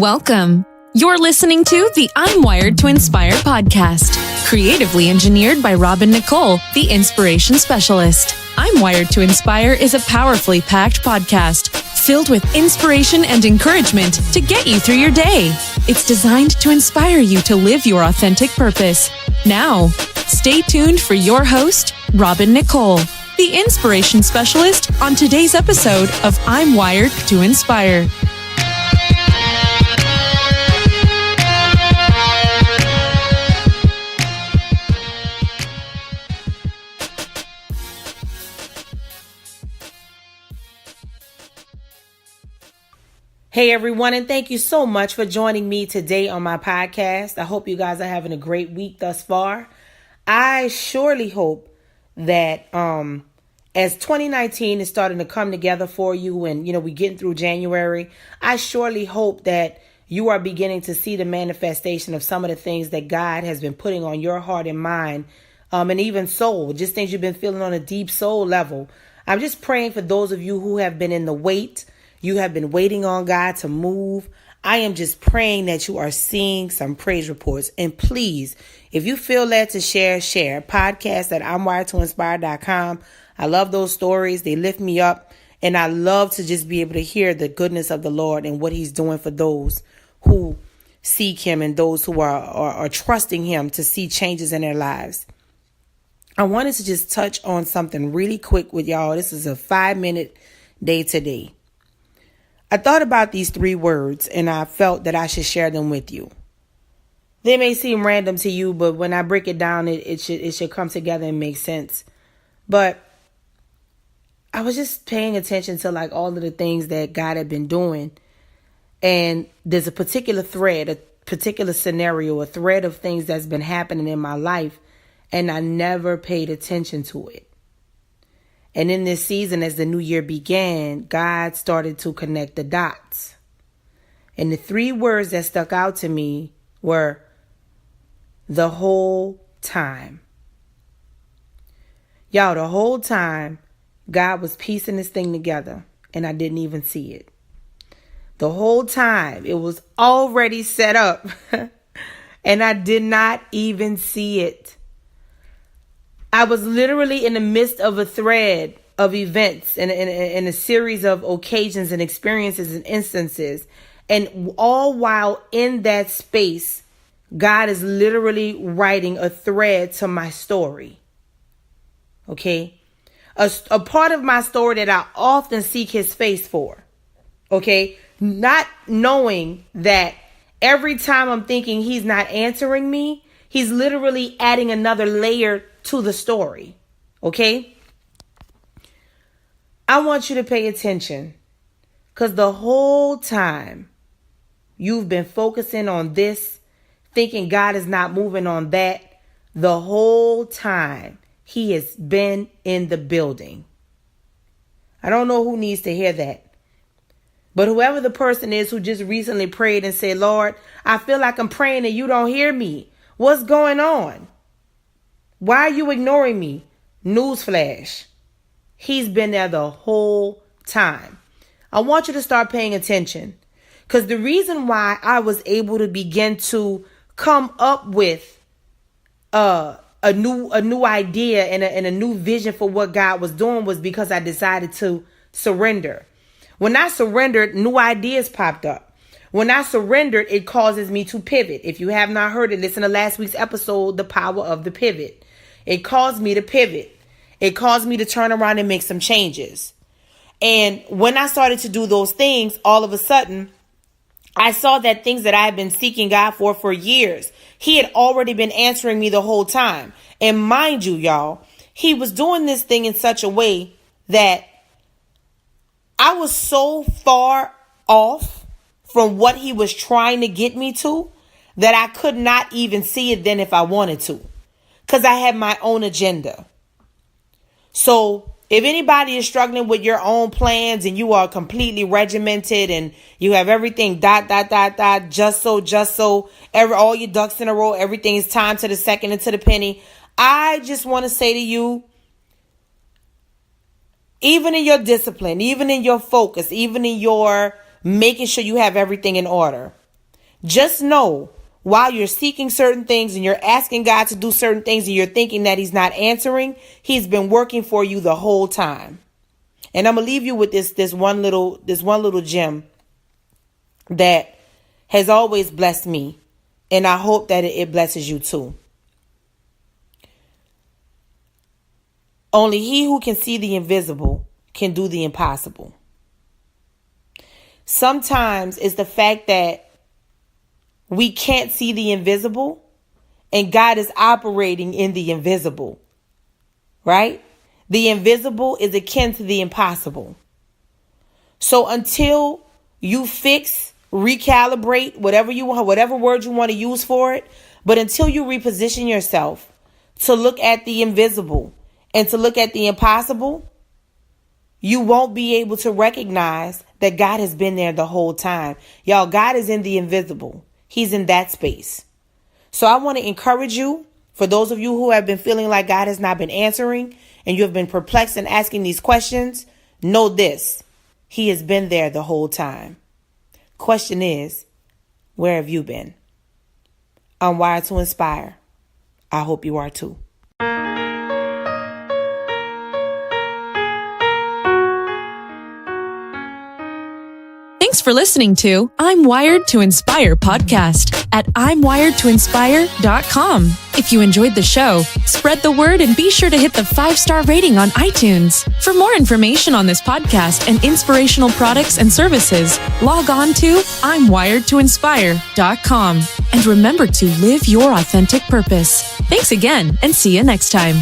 Welcome. You're listening to the I'm Wired to Inspire podcast, creatively engineered by Nicole, the inspiration specialist. I'm Wired to Inspire is a powerfully packed podcast filled with inspiration and encouragement to get you through your day. It's designed to inspire you to live your authentic purpose. Now, stay tuned for your host, Nicole, the inspiration specialist, on today's episode of I'm Wired to Inspire. Hey everyone, and thank you so much for joining me today on my podcast. I hope you guys are having a great week thus far. I surely hope that as 2019 is starting to come together for you and, we're getting through January, I surely hope that you are beginning to see the manifestation of some of the things that God has been putting on your heart and mind, and even soul, just things you've been feeling on a deep soul level. I'm just praying for those of you who have been in the wait. You have been waiting on God to move. I am just praying that you are seeing some praise reports. And please, if you feel led to share podcast at I'mWiredToInspire.com. I love those stories. They lift me up. And I love to just be able to hear the goodness of the Lord and what he's doing for those who seek him and those who are trusting him to see changes in their lives. I wanted to just touch on something really quick with y'all. This is a 5-minute day today. I thought about these 3 words and I felt that I should share them with you. They may seem random to you, but when I break it down, it should come together and make sense. But I was just paying attention to all of the things that God had been doing. And there's a particular thread, a particular scenario, a thread of things that's been happening in my life. And I never paid attention to it. And in this season, as the new year began, God started to connect the dots. And the 3 words that stuck out to me were the whole time. Y'all, the whole time, God was piecing this thing together, and I didn't even see it. The whole time, it was already set up, and I did not even see it. I was literally in the midst of a thread of events and a series of occasions and experiences and instances. And all while in that space, God is literally writing a thread to my story. Okay? A part of my story that I often seek his face for. Okay? Not knowing that every time I'm thinking he's not answering me, he's literally adding another layer to the story. Okay? I want you to pay attention, because the whole time you've been focusing on this, thinking God is not moving on that, the whole time he has been in the building. I don't know who needs to hear that. But whoever the person is who just recently prayed and said, Lord, I feel like I'm praying and you don't hear me. What's going on? Why are you ignoring me? Newsflash. He's been there the whole time. I want you to start paying attention, because the reason why I was able to begin to come up with a new idea and a new vision for what God was doing was because I decided to surrender. When I surrendered, new ideas popped up. When I surrendered, it causes me to pivot. If you have not heard it, listen to last week's episode, The Power of the Pivot. It caused me to pivot. It caused me to turn around and make some changes. And when I started to do those things, all of a sudden, I saw that things that I had been seeking God for years, he had already been answering me the whole time. And mind you, y'all, he was doing this thing in such a way that I was so far off from what he was trying to get me to that I could not even see it then if I wanted to, because I had my own agenda. So if anybody is struggling with your own plans and you are completely regimented and you have everything just so, all your ducks in a row, everything is timed to the second and to the penny, I just want to say to you, even in your discipline, even in your focus, even in your making sure you have everything in order, Just know while you're seeking certain things and you're asking God to do certain things and you're thinking that he's not answering, he's been working for you the whole time. And I'm going to leave you with this one little gem that has always blessed me. And I hope that it blesses you too. Only he who can see the invisible can do the impossible. Sometimes it's the fact that we can't see the invisible and God is operating in the invisible, right? The invisible is akin to the impossible. So until you fix, recalibrate, whatever word you want to use for it, but until you reposition yourself to look at the invisible and to look at the impossible, you won't be able to recognize that God has been there the whole time. Y'all, God is in the invisible. He's in that space. So I want to encourage you, for those of you who have been feeling like God has not been answering and you have been perplexed and asking these questions, know this: he has been there the whole time. Question is, where have you been? I'm wired to inspire. I hope you are too. Thanks for listening to I'm Wired to Inspire podcast at I'mWiredToInspire.com. If you enjoyed the show, spread the word and be sure to hit the 5-star rating on iTunes. For more information on this podcast and inspirational products and services, log on to I'mWiredToInspire.com. And remember to live your authentic purpose. Thanks again, and see you next time.